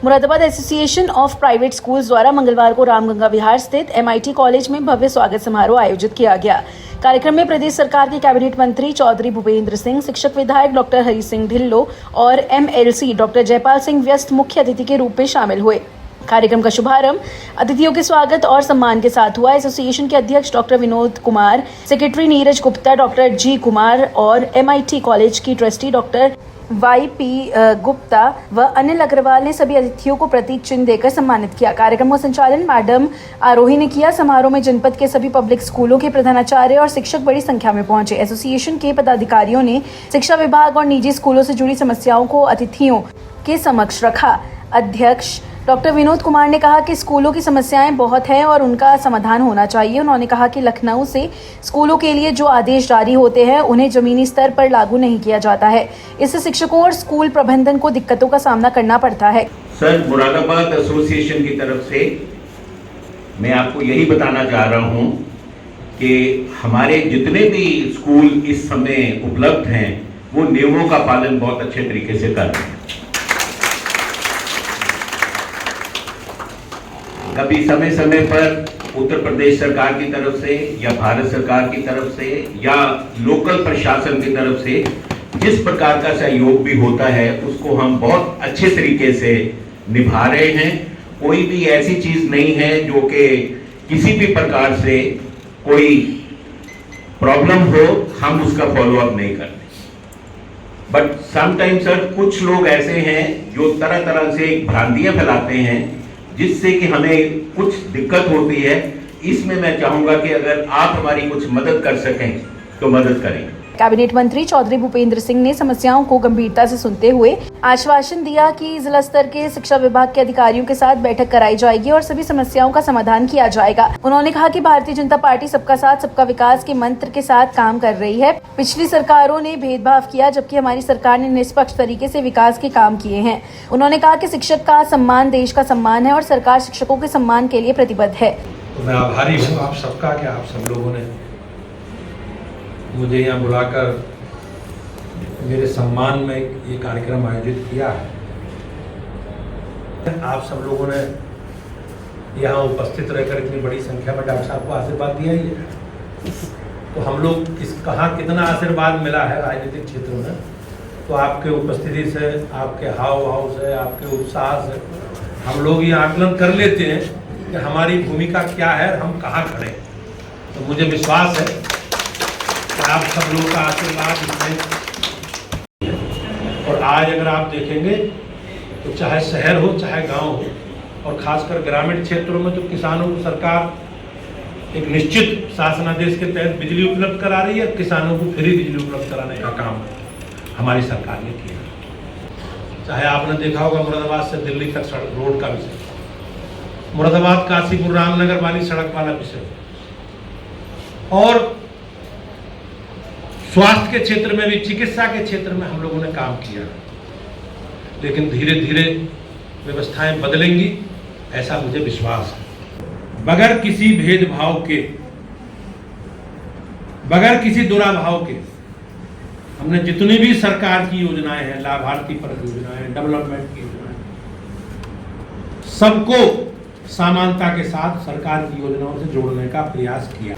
Moradabad association of private schools द्वारा मंगलवार को रामगंगा विहार स्थित MIT कॉलेज में भव्य स्वागत समारोह आयोजित किया गया। कार्यक्रम में प्रदेश सरकार के कैबिनेट मंत्री चौधरी भूपेंद्र सिंह, शिक्षक विधायक डॉक्टर हरि सिंह ढिल्लो और MLC डॉक्टर जयपाल सिंह व्यस्त मुख्य अतिथि के रूप में शामिल हुए। कार्यक्रम का शुभारंभ अतिथियों के स्वागत और सम्मान के साथ हुआ। एसोसिएशन के अध्यक्ष doctor Vinod Kumar, secretary Neeraj Gupta, doctor G Kumar और MIT कॉलेज की ट्रस्टी डॉक्टर YP गुप्ता व अनिल अग्रवाल ने सभी अतिथियों को प्रतीक चिन्ह देकर सम्मानित किया। कार्यक्रम का संचालन मैडम आरोही ने किया। समारोह में जनपद के सभी पब्लिक स्कूलों के प्रधानाचार्य और शिक्षक बड़ी संख्या में पहुंचे। एसोसिएशन के पदाधिकारियों ने शिक्षा विभाग और निजी स्कूलों से जुड़ी समस्याओं को अतिथियों के समक्ष रखा। अध्यक्ष डॉक्टर विनोद कुमार ने कहा कि स्कूलों की समस्याएं बहुत हैं और उनका समाधान होना चाहिए। उन्होंने कहा कि लखनऊ से स्कूलों के लिए जो आदेश जारी होते हैं उन्हें जमीनी स्तर पर लागू नहीं किया जाता है। इससे शिक्षकों और स्कूल प्रबंधन को दिक्कतों का सामना करना पड़ता है। सर, मुरादाबाद एसोसिएशन की तरफ से मैं आपको यही बताना चाह रहा हूं कि हमारे जितने भी स्कूल इस समय उपलब्ध हैं वो नियमों का पालन बहुत अच्छे तरीके से कर रहे हैं। कभी समय समय पर उत्तर प्रदेश सरकार की तरफ से या भारत सरकार की तरफ से या लोकल प्रशासन की तरफ से जिस प्रकार का सहयोग भी होता है उसको हम बहुत अच्छे तरीके से निभा रहे हैं। कोई भी ऐसी चीज नहीं है जो कि किसी भी प्रकार से कोई प्रॉब्लम हो हम उसका फॉलो अप नहीं करते। बट समटाइम सर, कुछ लोग ऐसे हैं जो तरह तरह से भ्रांतियां फैलाते हैं जिससे कि हमें कुछ दिक्कत होती है। इसमें मैं चाहूंगा कि अगर आप हमारी कुछ मदद कर सकें तो मदद करें। कैबिनेट मंत्री चौधरी भूपेंद्र सिंह ने समस्याओं को गंभीरता से सुनते हुए आश्वासन दिया कि जिला स्तर के शिक्षा विभाग के अधिकारियों के साथ बैठक कराई जाएगी और सभी समस्याओं का समाधान किया जाएगा। उन्होंने कहा कि भारतीय जनता पार्टी सबका साथ सबका विकास के मंत्र के साथ काम कर रही है। पिछली सरकारों ने भेदभाव किया जबकि हमारी सरकार ने निष्पक्ष तरीके से विकास के काम किए हैं। उन्होंने कहा कि शिक्षक का सम्मान देश का सम्मान है और सरकार शिक्षकों के सम्मान के लिए प्रतिबद्ध है। मैं आभारी हूँ आप सबका कि आप सब लोगों ने मुझे यहाँ बुलाकर मेरे सम्मान में ये कार्यक्रम आयोजित किया है। आप सब लोगों ने यहाँ उपस्थित रहकर इतनी बड़ी संख्या में डॉक्टर साहब को आशीर्वाद दिया ही है। तो हम लोग कहाँ कितना आशीर्वाद मिला है राजनीतिक क्षेत्र में, तो आपके उपस्थिति से, आपके हाव भाव से, आपके उत्साह से हम लोग ये आकलन कर लेते हैं कि हमारी भूमिका क्या है, हम कहाँ खड़े। तो मुझे विश्वास है आप सब लोगों का आशीर्वाद इसमें। और आज अगर आप देखेंगे तो चाहे शहर हो चाहे गांव हो और खासकर ग्रामीण क्षेत्रों में तो किसानों को सरकार एक निश्चित शासनादेश के तहत बिजली उपलब्ध करा रही है। किसानों को फ्री बिजली उपलब्ध कराने का काम हमारी सरकार ने किया। चाहे आपने देखा होगा मुरादाबाद से दिल्ली तक सड़क रोड का विषय, मुरादाबाद काशीपुर रामनगर वाली सड़क वाला विषय, और स्वास्थ्य के क्षेत्र में भी, चिकित्सा के क्षेत्र में हम लोगों ने काम किया। लेकिन धीरे धीरे व्यवस्थाएं बदलेंगी ऐसा मुझे विश्वास है। बगैर किसी भेदभाव के, बगैर किसी दुराभाव के हमने जितनी भी सरकार की योजनाएं हैं, लाभार्थी पर योजनाएं, डेवलपमेंट की योजनाएं, सबको समानता के साथ सरकार की योजनाओं से जोड़ने का प्रयास किया।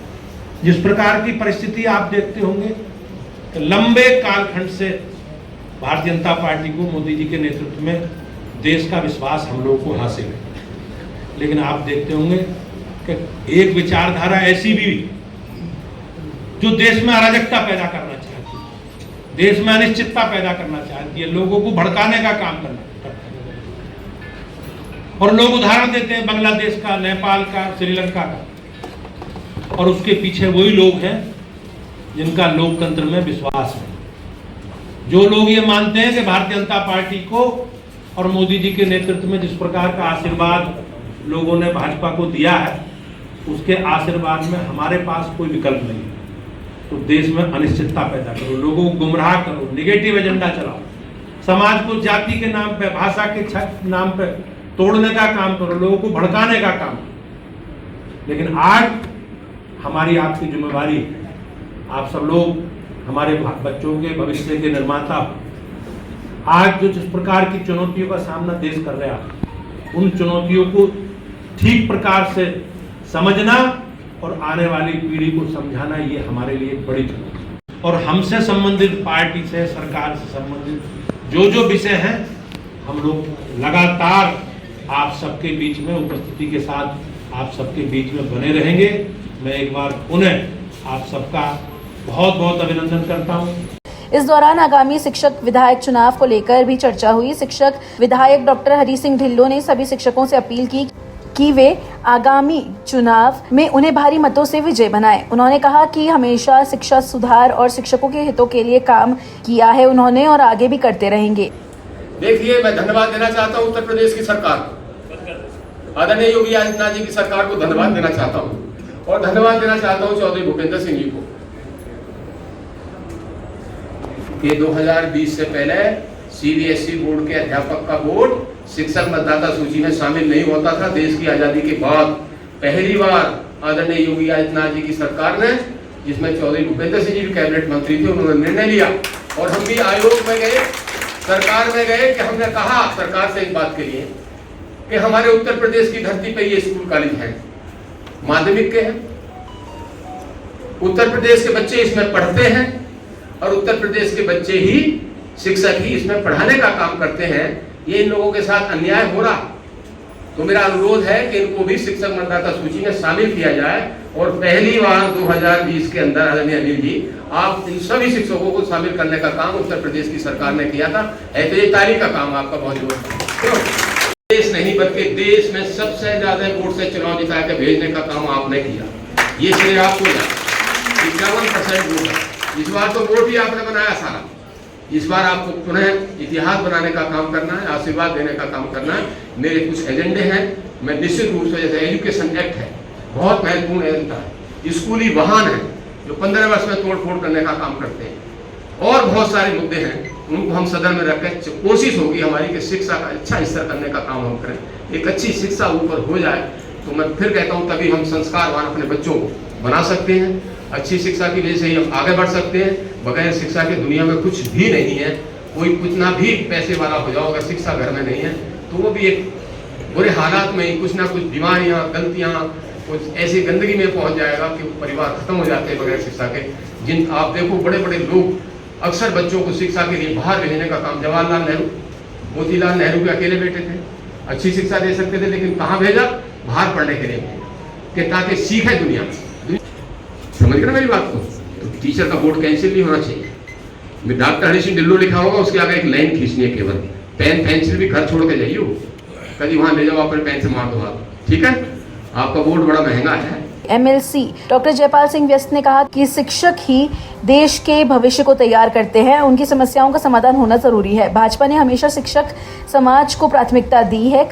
जिस प्रकार की परिस्थिति आप देखते होंगे कि लंबे कालखंड से भारतीय जनता पार्टी को मोदी जी के नेतृत्व में देश का विश्वास हम लोगों को हासिल है। लेकिन आप देखते होंगे कि एक विचारधारा ऐसी भी जो देश में अराजकता पैदा करना चाहती है, देश में अनिश्चितता पैदा करना चाहती है, लोगों को भड़काने का काम करना। और लोग उदाहरण देते हैं बांग्लादेश का, नेपाल का, श्रीलंका का, और उसके पीछे वही लोग हैं जिनका लोकतंत्र में विश्वास है। जो लोग ये मानते हैं कि भारतीय जनता पार्टी को और मोदी जी के नेतृत्व में जिस प्रकार का आशीर्वाद लोगों ने भाजपा को दिया है, उसके आशीर्वाद में हमारे पास कोई विकल्प नहीं है। तो देश में अनिश्चितता पैदा करो, लोगों को गुमराह करो, निगेटिव एजेंडा चलाओ, समाज को जाति के नाम पे, भाषा के नाम पे तोड़ने का काम करो, लोगों को भड़काने का काम। लेकिन आज हमारी आपकी जिम्मेवारी है, आप सब लोग हमारे बच्चों के भविष्य के निर्माता। आज जो जिस प्रकार की चुनौतियों का सामना देश कर रहा है, उन चुनौतियों को ठीक प्रकार से समझना और आने वाली पीढ़ी को समझाना, ये हमारे लिए एक बड़ी चुनौती है। और हमसे संबंधित, पार्टी से, सरकार से संबंधित जो विषय हैं, हम लोग लगातार आप सबके बीच में उपस्थिति के साथ आप सबके बीच में बने रहेंगे। मैं एक बार पुनः आप सबका बहुत बहुत अभिनंदन करता हूँ। इस दौरान आगामी शिक्षक विधायक चुनाव को लेकर भी चर्चा हुई। शिक्षक विधायक डॉक्टर हरि सिंह ढिल्लों ने सभी शिक्षकों से अपील की कि वे आगामी चुनाव में उन्हें भारी मतों से विजय बनाएं। उन्होंने कहा कि हमेशा शिक्षा सुधार और शिक्षकों के हितों के लिए काम किया है उन्होंने, और आगे भी करते रहेंगे। देखिए, मैं धन्यवाद देना चाहता हूं उत्तर प्रदेश की सरकार को, आदरणीय योगी आदित्यनाथ जी की सरकार को धन्यवाद देना चाहता हूं, और धन्यवाद देना चाहता हूं चौधरी भूपेंद्र सिंह जी को। कि 2020 से पहले सीबीएसई बोर्ड के अध्यापक का वोट शिक्षक मतदाता सूची में शामिल नहीं होता था। देश की आजादी के बाद पहली बार आदरणीय योगी आदित्यनाथ जी की सरकार ने, जिसमें चौधरी भूपेंद्र सिंह जी भी कैबिनेट मंत्री थे, उन्होंने निर्णय लिया और हम भी आयोग में गए, सरकार में गए कि हमने कहा सरकार से इस बात के लिए कि हमारे उत्तर प्रदेश की धरती पे ये स्कूल कॉलेज हैं, माध्यमिक के हैं, उत्तर प्रदेश के बच्चे इसमें पढ़ते हैं और उत्तर प्रदेश के बच्चे ही शिक्षक ही इसमें पढ़ाने का काम करते हैं। ये इन लोगों के साथ अन्याय हो रहा, तो मेरा अनुरोध है कि इनको भी शिक्षक मतदाता सूची में शामिल किया जाए। और पहली बार 2020 के अंदर आदरणीय अनिल जी, आप इन सभी शिक्षकों को शामिल करने का काम उत्तर प्रदेश की सरकार ने किया था। तो ये तारीख का काम आपका बहुत जरूरत देश नहीं बल्कि देश में सबसे ज्यादा वोट से चुनाव जिता के भेजने का काम आपने किया, ये श्रेय आपको 51% वोट है। इस बार तो वोट ही आपने बनाया सारा, इस बार आपको पुनः इतिहास बनाने का काम करना है, आशीर्वाद देने का काम करना है। मेरे कुछ एजेंडे हैं, मैं निश्चित रूप से, जैसे एजुकेशन एक्ट है, बहुत महत्वपूर्ण एजेंडा है, स्कूली वाहन है जो 15 वर्ष में तोड़ फोड़ करने का काम करते हैं, और बहुत सारे मुद्दे हैं, उनको हम सदन में रखें। कोशिश होगी हमारी कि शिक्षा का अच्छा स्तर करने का काम हम करें। एक अच्छी शिक्षा ऊपर हो जाए तो मैं फिर कहता हूँ तभी हम संस्कारवान अपने बच्चों को बना सकते हैं। अच्छी शिक्षा की वजह से ही हम आगे बढ़ सकते हैं। बगैर शिक्षा के दुनिया में कुछ भी नहीं है। कोई कितना भी पैसे वाला हो जाओ, अगर शिक्षा घर में नहीं है तो वो भी एक बुरे हालात में ही कुछ ना कुछ बीमारियां, गलतियां, कुछ ऐसी गंदगी में पहुंच जाएगा कि परिवार खत्म हो जाते हैं बगैर शिक्षा के। जिन आप देखो बड़े बड़े लोग अक्सर बच्चों को शिक्षा के लिए बाहर भेजने का काम, जवाहरलाल नेहरू, मोतीलाल नेहरू के अकेले बेटे थे, अच्छी शिक्षा दे सकते थे, लेकिन कहाँ भेजा? बाहर पढ़ने के लिए, कि ताकि सीखे दुनिया। समझ गए ना मेरी बात को? तो टीचर का बोर्ड कैंसिल नहीं होना चाहिए। डॉक्टर हरि सिंह ढिल्लों लिखा होगा, उसके आगे एक लाइन खींचनी है केवल, पेन पेंसिल भी घर छोड़ के जाइए, कभी वहां ले जाओ, अपने पेन से मार दो आप, ठीक है? आपका बोर्ड बड़ा महंगा है। एमएलसी डॉक्टर जयपाल सिंह व्यस्त ने कहा कि शिक्षक ही देश के भविष्य को तैयार करते हैं, उनकी समस्याओं का समाधान होना जरूरी है। भाजपा ने हमेशा शिक्षक समाज को प्राथमिकता दी है।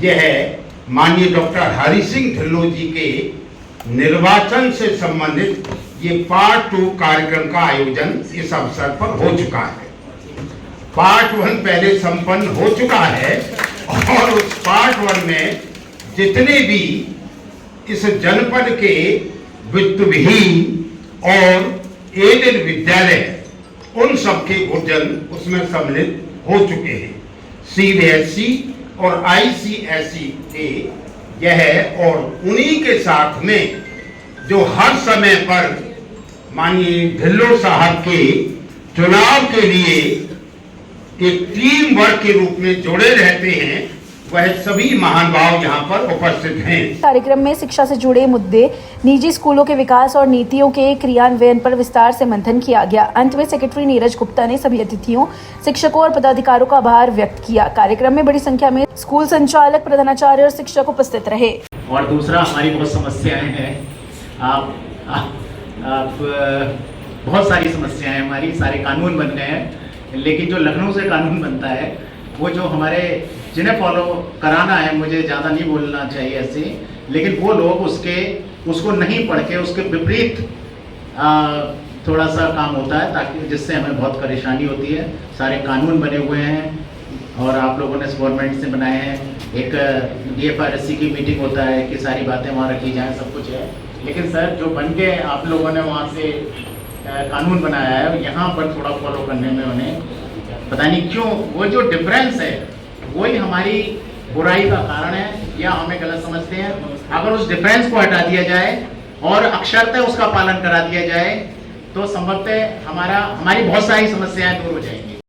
यह माननीय डॉक्टर हरि सिंह ढिल्लों जी के निर्वाचन से संबंधित ये पार्ट 2 कार्यक्रम का आयोजन इस अवसर पर हो चुका है। पार्ट 1 पहले संपन्न हो चुका है और उस पार्ट 1 में जितने भी इस जनपद के वित्तविहीन और एडेड विद्यालय, उन सबके गुर्जन उसमें सम्मिलित हो चुके हैं। सीबीएसई और आईसीएसई के यह, और उन्हीं के साथ में जो हर समय पर माननीय ढिल्लों साहब के चुनाव के लिए एक टीम वर्क के रूप में जुड़े रहते हैं, वह सभी महानुभाव यहाँ पर उपस्थित हैं। कार्यक्रम में शिक्षा से जुड़े मुद्दे, निजी स्कूलों के विकास और नीतियों के क्रियान्वयन पर विस्तार से मंथन किया गया। अंत में सेक्रेटरी नीरज गुप्ता ने सभी अतिथियों, शिक्षकों और पदाधिकारियों का आभार व्यक्त किया। कार्यक्रम में बड़ी संख्या में स्कूल संचालक, प्रधानाचार्य और शिक्षक उपस्थित रहे। और दूसरा, हमारी बहुत समस्याएं हैं, आप बहुत सारी समस्याएं हैं हमारी, सारे कानून बन गए हैं, लेकिन जो लखनऊ से कानून बनता है वो जो हमारे जिन्हें फॉलो कराना है, मुझे ज़्यादा नहीं बोलना चाहिए ऐसे, लेकिन वो लोग उसको नहीं पढ़ के उसके विपरीत थोड़ा सा काम होता है, ताकि जिससे हमें बहुत परेशानी होती है। सारे कानून बने हुए हैं और आप लोगों ने गवर्नमेंट से बनाए हैं। एक DFRSC की मीटिंग होता है कि सारी बातें वहाँ रखी जाएँ, सब कुछ है, लेकिन सर जो बन के आप लोगों ने वहाँ से कानून बनाया है, यहाँ पर थोड़ा फॉलो करने में उन्हें पता नहीं क्यों वो जो डिफरेंस है, वही हमारी बुराई का कारण है या हमें गलत समझते हैं। अगर उस डिफरेंस को हटा दिया जाए और अक्षरतः उसका पालन करा दिया जाए तो संभवतः हमारी बहुत सारी समस्याएं दूर हो जाएंगी।